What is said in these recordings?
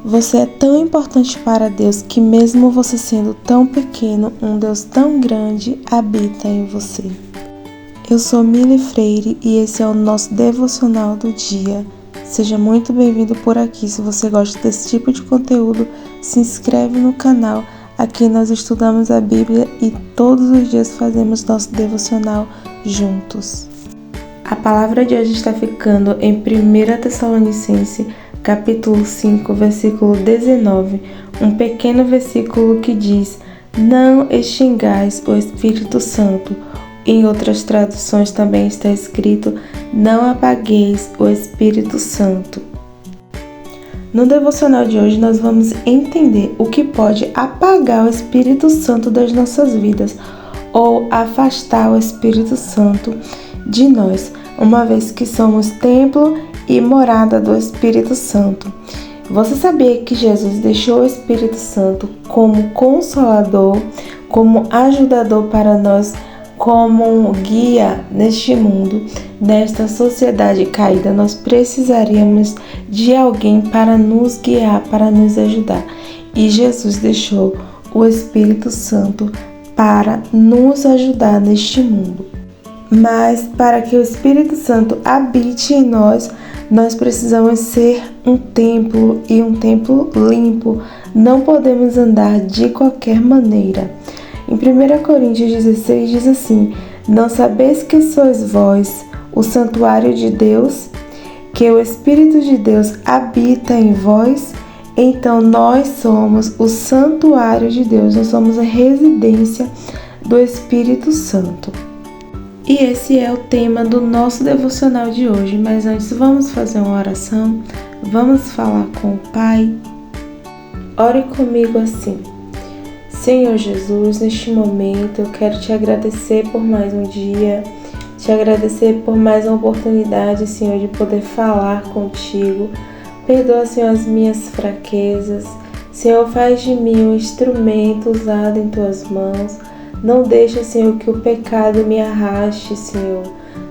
Você é tão importante para Deus que mesmo você sendo tão pequeno, um Deus tão grande habita em você. Eu sou Mili Freire e esse é o nosso devocional do dia. Seja muito bem-vindo por aqui. Se você gosta desse tipo de conteúdo, se inscreve no canal. Aqui nós estudamos a Bíblia e todos os dias fazemos nosso devocional juntos. A palavra de hoje está ficando em 1 Tessalonicenses, capítulo 5, versículo 19, um pequeno versículo que diz: "Não extingais o Espírito Santo". Em outras traduções também está escrito: "Não apagueis o Espírito Santo". No devocional de hoje nós vamos entender o que pode apagar o Espírito Santo das nossas vidas ou afastar o Espírito Santo de nós, uma vez que somos templo e morada do Espírito Santo. Você sabia que Jesus deixou o Espírito Santo como consolador, como ajudador para nós, como um guia neste mundo, nesta sociedade caída? Nós precisaríamos de alguém para nos guiar, para nos ajudar. E Jesus deixou o Espírito Santo para nos ajudar neste mundo. Mas para que o Espírito Santo habite em nós, nós precisamos ser um templo e um templo limpo. Não podemos andar de qualquer maneira. Em 1 Coríntios 16 diz assim: "Não sabeis que sois vós o santuário de Deus, que o Espírito de Deus habita em vós? Então nós somos o santuário de Deus, nós somos a residência do Espírito Santo". E esse é o tema do nosso devocional de hoje, mas antes vamos fazer uma oração, vamos falar com o Pai. Ore comigo assim: Senhor Jesus, neste momento eu quero te agradecer por mais um dia, te agradecer por mais uma oportunidade, Senhor, de poder falar contigo. Perdoa, Senhor, as minhas fraquezas. Senhor, faz de mim um instrumento usado em tuas mãos. Não deixa, Senhor, que o pecado me arraste, Senhor.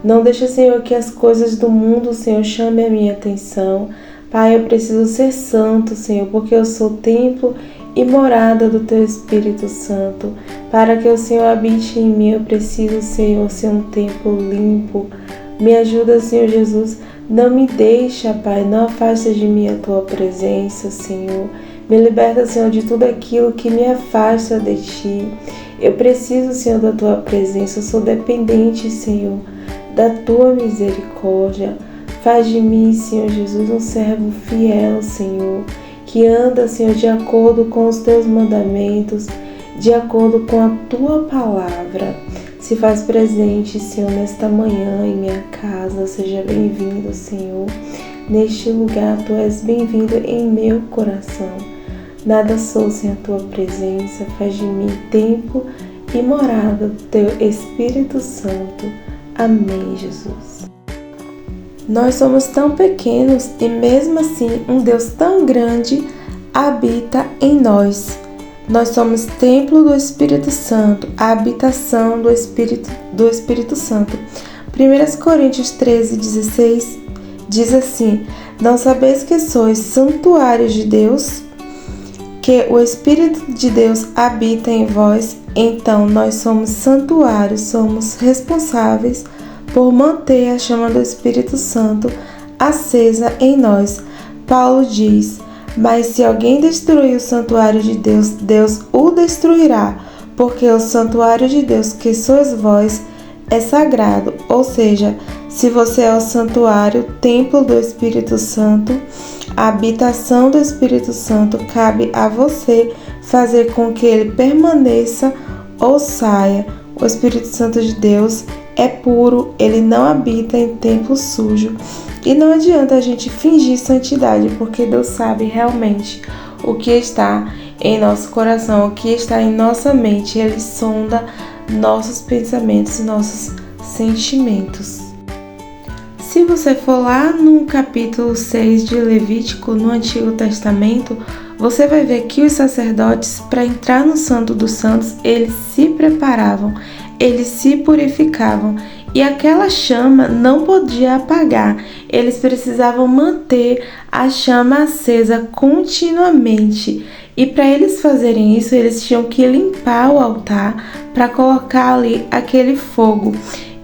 Não deixa, Senhor, que as coisas do mundo, Senhor, chamem a minha atenção. Pai, eu preciso ser santo, Senhor, porque eu sou templo e morada do Teu Espírito Santo. Para que o Senhor habite em mim, eu preciso, Senhor, ser um templo limpo. Me ajuda, Senhor Jesus. Não me deixa, Pai, não afasta de mim a Tua presença, Senhor. Me liberta, Senhor, de tudo aquilo que me afasta de Ti. Eu preciso, Senhor, da Tua presença. Eu sou dependente, Senhor, da Tua misericórdia. Faz de mim, Senhor Jesus, um servo fiel, Senhor, que anda, Senhor, de acordo com os Teus mandamentos, de acordo com a Tua palavra. Se faz presente, Senhor, nesta manhã em minha casa. Seja bem-vindo, Senhor. Neste lugar, Tu és bem-vindo em meu coração. Nada sou sem a Tua presença. Faz de mim templo e morada do Teu Espírito Santo. Amém, Jesus. Nós somos tão pequenos e mesmo assim um Deus tão grande habita em nós. Nós somos templo do Espírito Santo, a habitação do Espírito Santo. 1 Coríntios 13:16 diz assim: "Não sabeis que sois santuários de Deus, que o Espírito de Deus habita em vós? Então nós somos santuários, somos responsáveis por manter a chama do Espírito Santo acesa em nós." Paulo diz: "Mas se alguém destruir o santuário de Deus, Deus o destruirá, porque o santuário de Deus, que sois vós, é sagrado." Ou seja, se você é o santuário, templo do Espírito Santo, a habitação do Espírito Santo, cabe a você fazer com que ele permaneça ou saia. O Espírito Santo de Deus é puro, ele não habita em templo sujo. E não adianta a gente fingir santidade, porque Deus sabe realmente o que está em nosso coração, o que está em nossa mente. Ele sonda nossos pensamentos e nossos sentimentos. Se você for lá no capítulo 6 de Levítico, no Antigo Testamento, você vai ver que os sacerdotes, para entrar no Santo dos Santos, eles se preparavam, eles se purificavam e aquela chama não podia apagar. Eles precisavam manter a chama acesa continuamente. E para eles fazerem isso, eles tinham que limpar o altar para colocar ali aquele fogo.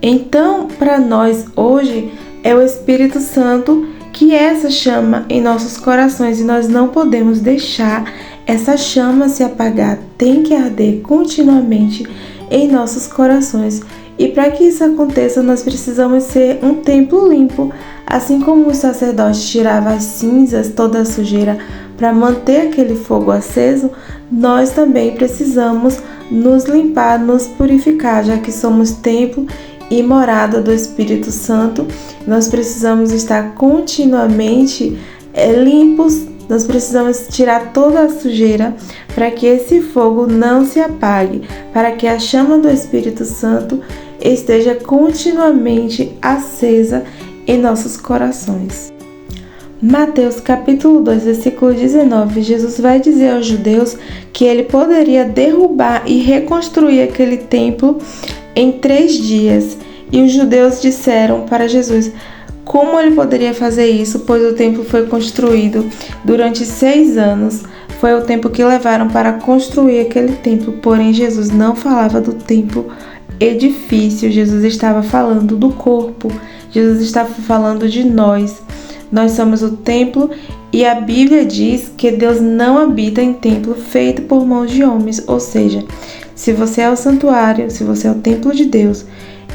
Então, para nós hoje, é o Espírito Santo que é essa chama em nossos corações e nós não podemos deixar essa chama se apagar, tem que arder continuamente em nossos corações. E para que isso aconteça, nós precisamos ser um templo limpo, assim como os sacerdotes tiravam as cinzas, toda a sujeira, para manter aquele fogo aceso, nós também precisamos nos limpar, nos purificar, já que somos templo e morada do Espírito Santo. Nós precisamos estar continuamente limpos, nós precisamos tirar toda a sujeira para que esse fogo não se apague, para que a chama do Espírito Santo esteja continuamente acesa em nossos corações. Mateus capítulo 2, versículo 19, Jesus vai dizer aos judeus que ele poderia derrubar e reconstruir aquele templo em 3 dias. E os judeus disseram para Jesus como ele poderia fazer isso, pois o templo foi construído durante 6 anos. Foi o tempo que levaram para construir aquele templo, porém Jesus não falava do templo edifício, Jesus estava falando do corpo, Jesus estava falando de nós. Nós somos o templo e a Bíblia diz que Deus não habita em templo feito por mãos de homens, ou seja, se você é o santuário, se você é o templo de Deus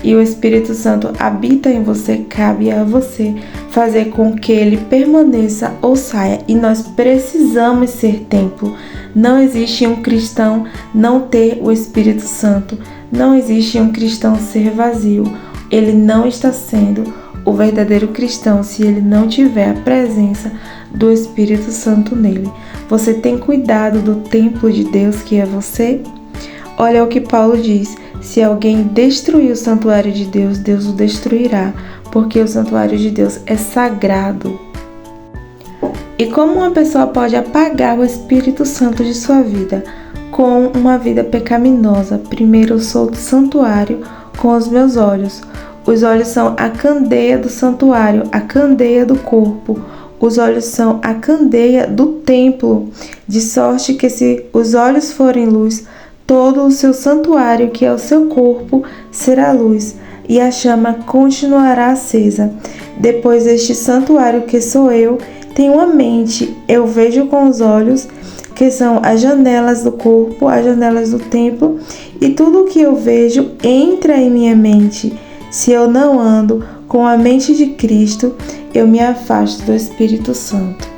e o Espírito Santo habita em você, cabe a você fazer com que ele permaneça ou saia. E nós precisamos ser templo. Não existe um cristão não ter o Espírito Santo. Não existe um cristão ser vazio. Ele não está sendo o verdadeiro cristão se ele não tiver a presença do Espírito Santo nele. Você tem cuidado do templo de Deus que é você? Olha o que Paulo diz: se alguém destruir o santuário de Deus, Deus o destruirá, porque o santuário de Deus é sagrado. E como uma pessoa pode apagar o Espírito Santo de sua vida? Com uma vida pecaminosa. Primeiro, eu sou do santuário com os meus olhos. Os olhos são a candeia do santuário, a candeia do corpo. Os olhos são a candeia do templo, de sorte que se os olhos forem luz, todo o seu santuário, que é o seu corpo, será luz, e a chama continuará acesa. Depois este santuário, que sou eu, tem uma mente, eu vejo com os olhos, que são as janelas do corpo, as janelas do templo, e tudo o que eu vejo entra em minha mente. Se eu não ando com a mente de Cristo, eu me afasto do Espírito Santo.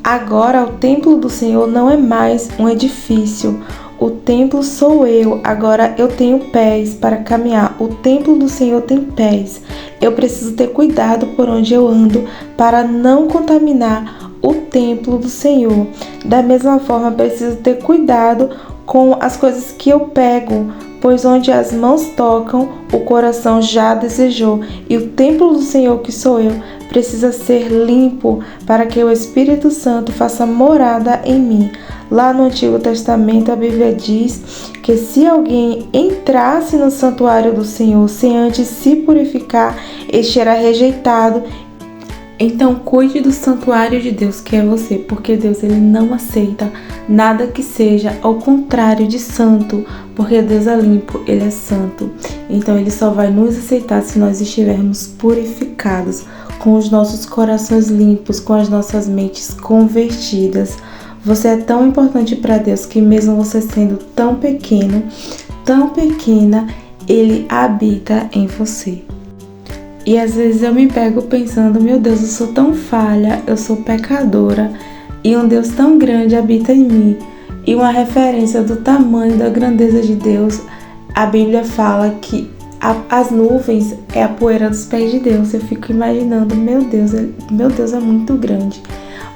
Agora o templo do Senhor não é mais um edifício. O templo sou eu, agora eu tenho pés para caminhar. O templo do Senhor tem pés. Eu preciso ter cuidado por onde eu ando para não contaminar o templo do Senhor. Da mesma forma, preciso ter cuidado com as coisas que eu pego, pois onde as mãos tocam, o coração já desejou. E o templo do Senhor, que sou eu, precisa ser limpo para que o Espírito Santo faça morada em mim. Lá no Antigo Testamento, a Bíblia diz que se alguém entrasse no santuário do Senhor sem antes se purificar, este era rejeitado. Então, cuide do santuário de Deus, que é você, porque Deus ele não aceita nada que seja ao contrário de santo, porque Deus é limpo, ele é santo. Então, ele só vai nos aceitar se nós estivermos purificados, com os nossos corações limpos, com as nossas mentes convertidas. Você é tão importante para Deus que mesmo você sendo tão pequeno, tão pequena, ele habita em você. E às vezes eu me pego pensando, meu Deus, eu sou tão falha, eu sou pecadora, e um Deus tão grande habita em mim. E uma referência do tamanho, da grandeza de Deus, a Bíblia fala que as nuvens é a poeira dos pés de Deus. Eu fico imaginando, meu Deus é muito grande.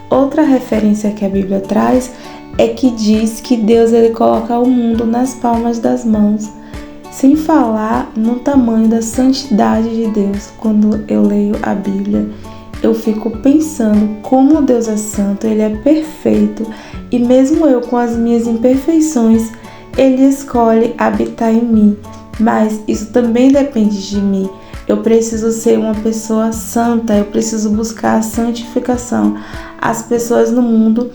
Outra referência que a Bíblia traz é que diz que Deus ele coloca o mundo nas palmas das mãos. Sem falar no tamanho da santidade de Deus. Quando eu leio a Bíblia, eu fico pensando como Deus é santo, ele é perfeito. E mesmo eu com as minhas imperfeições, ele escolhe habitar em mim. mas isso também depende de mim. Eu preciso ser uma pessoa santa, eu preciso buscar a santificação. As pessoas no mundo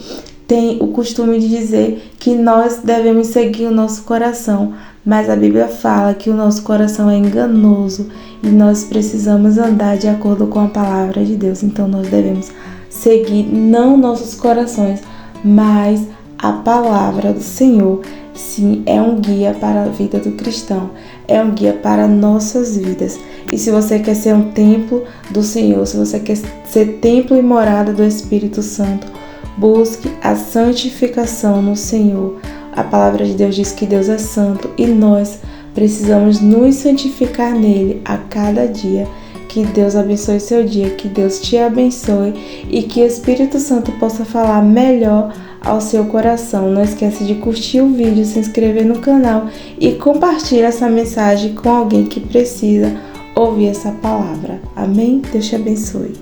têm o costume de dizer que nós devemos seguir o nosso coração, mas a Bíblia fala que o nosso coração é enganoso e nós precisamos andar de acordo com a palavra de Deus. Então nós devemos seguir não nossos corações, mas a palavra do Senhor. Sim, é um guia para a vida do cristão, é um guia para nossas vidas. E se você quer ser um templo do Senhor, se você quer ser templo e morada do Espírito Santo, busque a santificação no Senhor. A palavra de Deus diz que Deus é santo e nós precisamos nos santificar nele a cada dia. Que Deus abençoe seu dia, que Deus te abençoe e que o Espírito Santo possa falar melhor ao seu coração. Não esqueça de curtir o vídeo, se inscrever no canal e compartilhar essa mensagem com alguém que precisa ouvir essa palavra. Amém? Deus te abençoe.